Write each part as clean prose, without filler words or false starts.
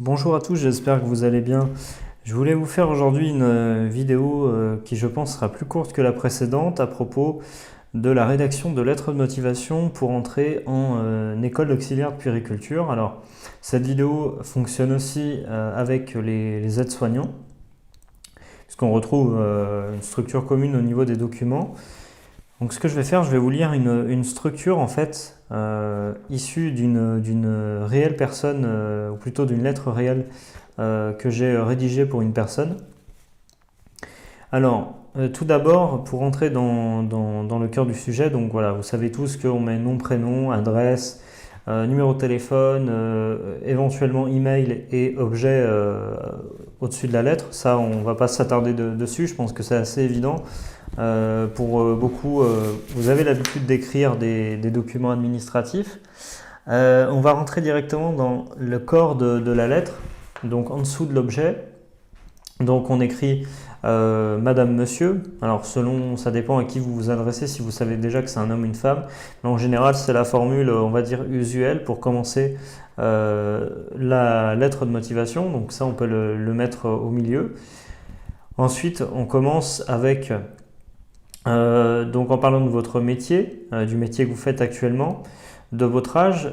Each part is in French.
Bonjour à tous, j'espère que vous allez bien. Je voulais vous faire aujourd'hui une vidéo qui je pense sera plus courte que la précédente à propos de la rédaction de lettres de motivation pour entrer en école d'auxiliaire de puériculture. Alors, cette vidéo fonctionne aussi avec les aides-soignants, puisqu'on retrouve une structure commune au niveau des documents. Donc ce que je vais faire, je vais vous lire une structure en fait issue d'une réelle personne, ou plutôt d'une lettre réelle que j'ai rédigée pour une personne. Alors, tout d'abord, pour entrer dans le cœur du sujet, donc voilà, vous savez tous qu'on met nom, prénom, adresse, numéro de téléphone, éventuellement email et objet au-dessus de la lettre. Ça, on ne va pas s'attarder dessus, je pense que c'est assez évident. Pour beaucoup, vous avez l'habitude d'écrire des documents administratifs. On va rentrer directement dans le corps de la lettre, donc en dessous de l'objet. Donc on écrit Madame, Monsieur. Alors selon, ça dépend à qui vous vous adressez, si vous savez déjà que c'est un homme ou une femme. Mais en général, c'est la formule, on va dire, usuelle pour commencer la lettre de motivation. Donc ça, on peut le mettre au milieu. Ensuite, on commence avec, donc en parlant de votre métier, du métier que vous faites actuellement, de votre âge,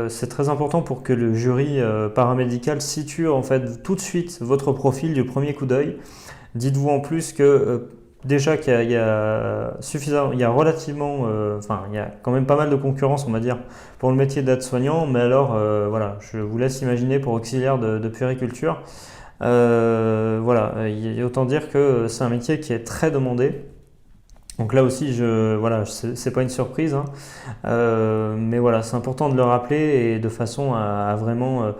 c'est très important pour que le jury paramédical situe en fait tout de suite votre profil du premier coup d'œil. Dites-vous en plus que déjà qu'il y a suffisamment, il y a relativement, enfin il y a quand même pas mal de concurrence, on va dire, pour le métier d'aide-soignant. Mais alors voilà, je vous laisse imaginer pour auxiliaire de puériculture. Voilà, autant dire que c'est un métier qui est très demandé. Donc là aussi, voilà, c'est pas une surprise, hein. Mais voilà, c'est important de le rappeler et de façon à vraiment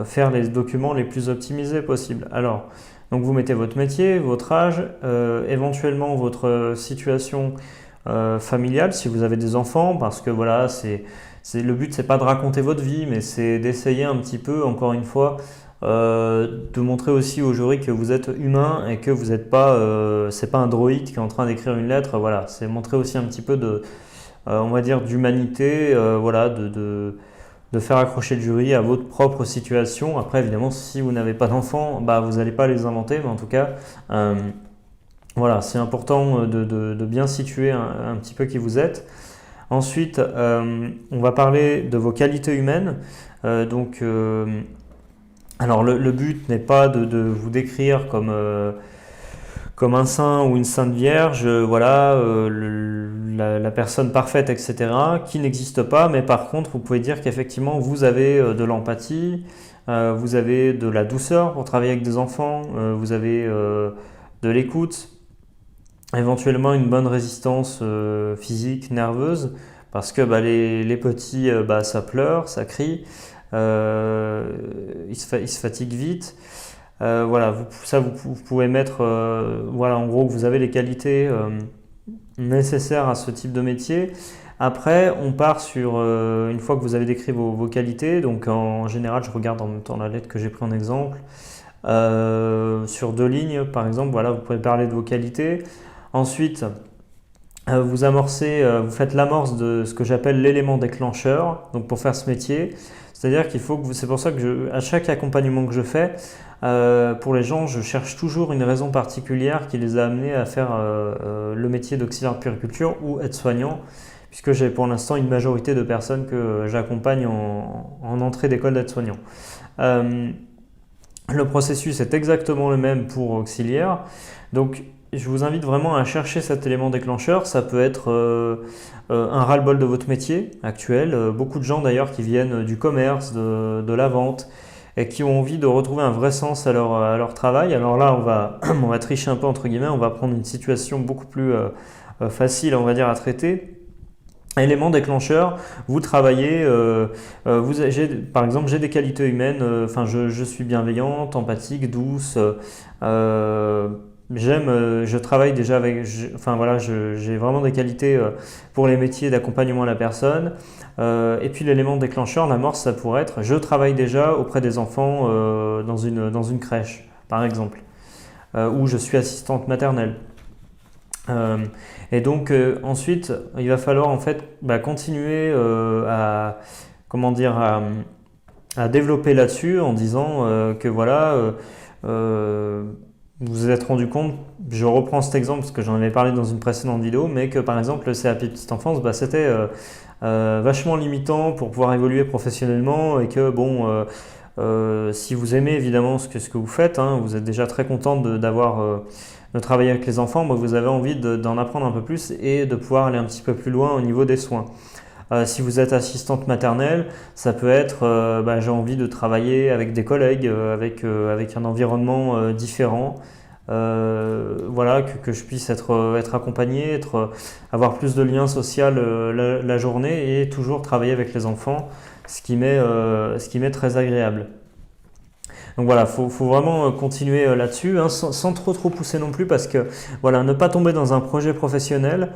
faire les documents les plus optimisés possibles. Alors, donc vous mettez votre métier, votre âge, éventuellement votre situation familiale si vous avez des enfants, parce que voilà, le but c'est pas de raconter votre vie, mais c'est d'essayer un petit peu, encore une fois, de montrer aussi au jury que vous êtes humain et que vous n'êtes pas, c'est pas un droïde qui est en train d'écrire une lettre. Voilà, c'est montrer aussi un petit peu de, on va dire, d'humanité, voilà, de faire accrocher le jury à votre propre situation. Après, évidemment, si vous n'avez pas d'enfants, bah, vous n'allez pas les inventer, mais en tout cas, voilà, c'est important de bien situer un petit peu qui vous êtes. Ensuite, on va parler de vos qualités humaines. Donc, alors le but n'est pas de vous décrire comme un saint ou une sainte vierge, voilà, la personne parfaite, etc., qui n'existe pas, mais par contre, vous pouvez dire qu'effectivement, vous avez de l'empathie, vous avez de la douceur pour travailler avec des enfants, vous avez de l'écoute, éventuellement une bonne résistance physique, nerveuse, parce que bah, les petits, bah, ça pleure, ça crie, ils se fatiguent vite. Voilà, vous pouvez mettre, voilà, en gros, que vous avez les qualités nécessaires à ce type de métier. Après, on part sur, une fois que vous avez décrit vos qualités, donc en général, je regarde en même temps la lettre que j'ai pris en exemple, sur 2 lignes, par exemple, voilà, vous pouvez parler de vos qualités. Ensuite, vous faites l'amorce de ce que j'appelle l'élément déclencheur, donc pour faire ce métier. C'est-à-dire qu'il faut que c'est pour ça que à chaque accompagnement que je fais, pour les gens, je cherche toujours une raison particulière qui les a amenés à faire le métier d'auxiliaire de puériculture ou aide-soignant, puisque j'ai pour l'instant une majorité de personnes que j'accompagne en entrée d'école d'aide-soignant. Le processus est exactement le même pour auxiliaire. Donc, je vous invite vraiment à chercher cet élément déclencheur. Ça peut être un ras-le-bol de votre métier actuel. Beaucoup de gens d'ailleurs qui viennent du commerce, de la vente et qui ont envie de retrouver un vrai sens à leur travail. Alors là, on va tricher un peu entre guillemets. On va prendre une situation beaucoup plus facile, on va dire, à traiter. Élément déclencheur, vous travaillez, par exemple, j'ai des qualités humaines, enfin, je suis bienveillante, empathique, douce, je travaille déjà avec, enfin voilà, j'ai vraiment des qualités pour les métiers d'accompagnement à la personne. Et puis l'élément déclencheur, l'amorce, ça pourrait être, je travaille déjà auprès des enfants dans une crèche, par exemple, ou je suis assistante maternelle. Euh, et donc ensuite, il va falloir en fait continuer comment dire, à développer là-dessus en disant que voilà, vous vous êtes rendu compte, je reprends cet exemple parce que j'en avais parlé dans une précédente vidéo, mais que par exemple le CAP Petite Enfance, bah, c'était vachement limitant pour pouvoir évoluer professionnellement et que bon, si vous aimez évidemment ce que vous faites, hein, vous êtes déjà très content de travailler avec les enfants, bah, vous avez envie d'en apprendre un peu plus et de pouvoir aller un petit peu plus loin au niveau des soins. Si vous êtes assistante maternelle, ça peut être bah, j'ai envie de travailler avec des collègues, avec un environnement différent. Voilà, que je puisse être accompagné, avoir plus de liens sociaux la journée et toujours travailler avec les enfants, ce qui m'est très agréable. Donc voilà, faut vraiment continuer là-dessus, hein, sans trop pousser non plus parce que voilà, ne pas tomber dans un projet professionnel.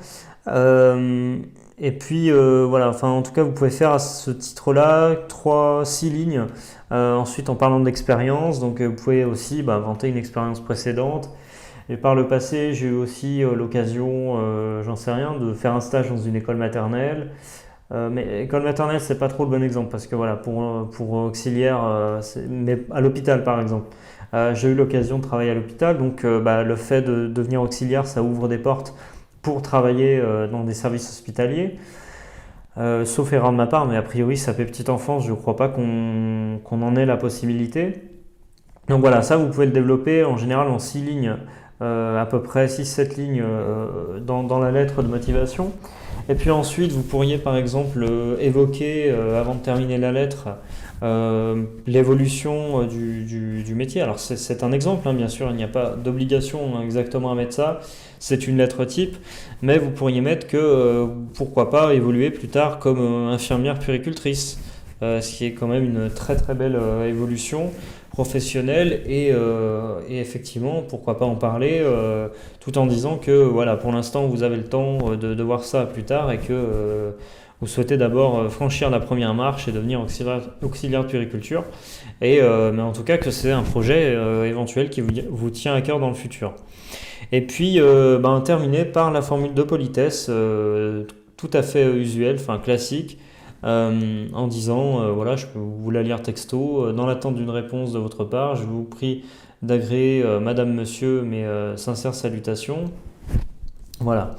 Euh, et puis voilà, enfin en tout cas vous pouvez faire à ce titre-là 6 lignes. Ensuite en parlant de l'expérience, donc vous pouvez aussi vanter une expérience précédente. Et par le passé, j'ai eu aussi l'occasion, j'en sais rien, de faire un stage dans une école maternelle. Mais école maternelle, c'est pas trop le bon exemple parce que voilà, pour auxiliaire, mais à l'hôpital par exemple. J'ai eu l'occasion de travailler à l'hôpital, donc le fait de devenir auxiliaire, ça ouvre des portes pour travailler dans des services hospitaliers. Sauf erreur de ma part, mais a priori, ça fait petite enfance, je ne crois pas qu'on en ait la possibilité. Donc voilà, ça vous pouvez le développer en général en 6 lignes, à peu près 6-7 lignes dans la lettre de motivation. Et puis ensuite, vous pourriez par exemple évoquer, avant de terminer la lettre, l'évolution du métier. Alors c'est un exemple, hein, bien sûr, il n'y a pas d'obligation exactement à mettre ça, c'est une lettre type, mais vous pourriez mettre que pourquoi pas évoluer plus tard comme infirmière puéricultrice, ce qui est quand même une très très belle évolution professionnelle et effectivement pourquoi pas en parler tout en disant que voilà pour l'instant vous avez le temps de voir ça plus tard et que vous souhaitez d'abord franchir la première marche et devenir auxiliaire de puériculture mais en tout cas que c'est un projet éventuel qui vous tient à cœur dans le futur. Et puis terminer par la formule de politesse tout à fait usuelle, enfin classique, en disant voilà, je peux vous la lire texto, dans l'attente d'une réponse de votre part, je vous prie d'agréer Madame, Monsieur, mes sincères salutations. Voilà.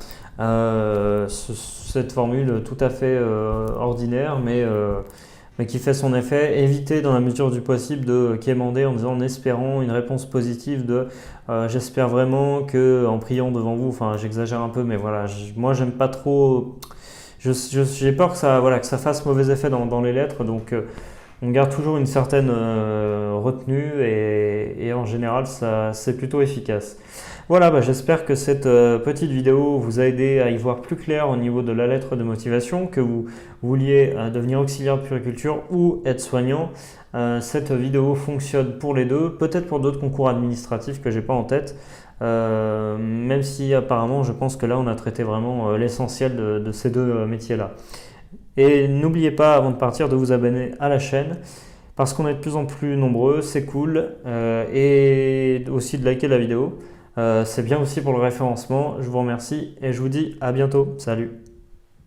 Cette formule tout à fait ordinaire, mais qui fait son effet. Évitez dans la mesure du possible de quémander en disant en espérant une réponse positive de j'espère vraiment que en priant devant vous, enfin j'exagère un peu, mais voilà, moi j'aime pas trop. J'ai peur que que ça fasse mauvais effet dans les lettres, donc on garde toujours une certaine retenue et en général c'est plutôt efficace. Voilà, j'espère que cette petite vidéo vous a aidé à y voir plus clair au niveau de la lettre de motivation, que vous vouliez devenir auxiliaire de puériculture ou aide-soignant. Cette vidéo fonctionne pour les deux, peut-être pour d'autres concours administratifs que j'ai pas en tête. Même si apparemment je pense que là on a traité vraiment l'essentiel de ces deux métiers-là. Et n'oubliez pas avant de partir de vous abonner à la chaîne parce qu'on est de plus en plus nombreux, c'est cool, et aussi de liker la vidéo. C'est bien aussi pour le référencement. Je vous remercie et je vous dis à bientôt. Salut!